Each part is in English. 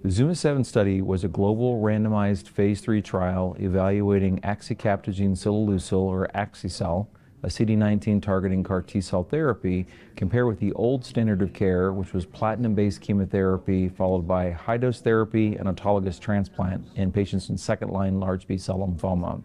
The ZUMA-7 study was a global randomized Phase III trial evaluating axicabtagene ciloleucel, or Axi-cel, a CD19 targeting CAR T-cell therapy, compared with the old standard of care, which was platinum-based chemotherapy followed by high-dose therapy and autologous transplant in patients in second-line large B-cell lymphoma.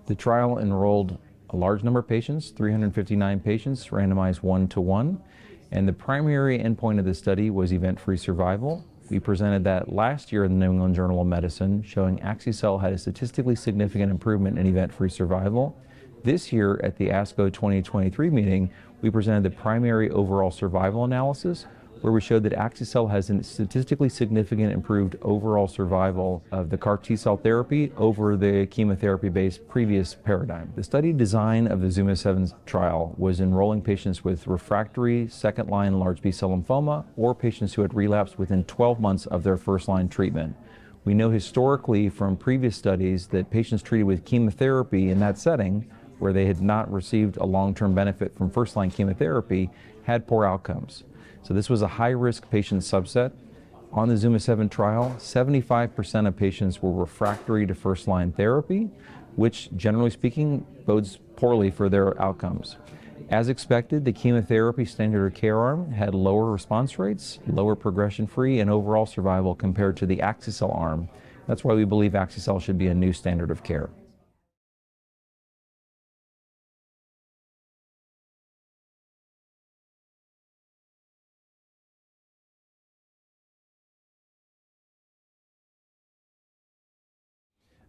The trial enrolled a large number of patients, 359 patients, randomized 1-to-1, and the primary endpoint of the study was event-free survival. We presented that last year in the New England Journal of Medicine, showing Axi-cel had a statistically significant improvement in event-free survival. This year at the ASCO 2023 meeting, we presented the primary overall survival analysis, where we showed that Axi-cel has a statistically significant improved overall survival of the CAR T-cell therapy over the chemotherapy-based previous paradigm. The study design of the ZUMA-7 trial was enrolling patients with refractory second-line large B-cell lymphoma or patients who had relapsed within 12 months of their first-line treatment. We know historically from previous studies that patients treated with chemotherapy in that setting, where they had not received a long-term benefit from first-line chemotherapy, had poor outcomes. So this was a high-risk patient subset. On the ZUMA-7 trial, 75% of patients were refractory to first-line therapy, which, generally speaking, bodes poorly for their outcomes. As expected, the chemotherapy standard of care arm had lower response rates, lower progression-free, and overall survival compared to the Axi-cel arm. That's why we believe Axi-cel should be a new standard of care.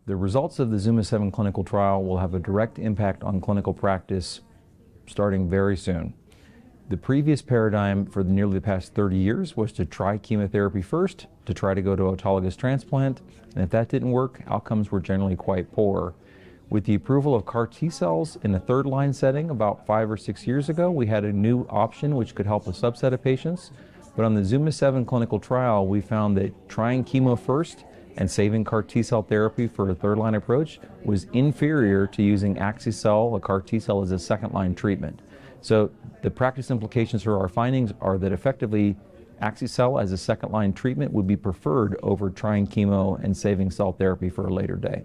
The results of the ZUMA-7 clinical trial will have a direct impact on clinical practice starting very soon. The previous paradigm for nearly the past 30 years was to try chemotherapy first, to try to go to autologous transplant, and if that didn't work, outcomes were generally quite poor. With the approval of CAR T-cells in a third-line setting about 5 or 6 years ago, we had a new option which could help a subset of patients. But on the ZUMA-7 clinical trial, we found that trying chemo first and saving CAR T-cell therapy for a third-line approach was inferior to using Axi-cel, a CAR T-cell, as a second-line treatment. So the practice implications for our findings are that effectively Axi-cel as a second-line treatment would be preferred over trying chemo and saving cell therapy for a later day.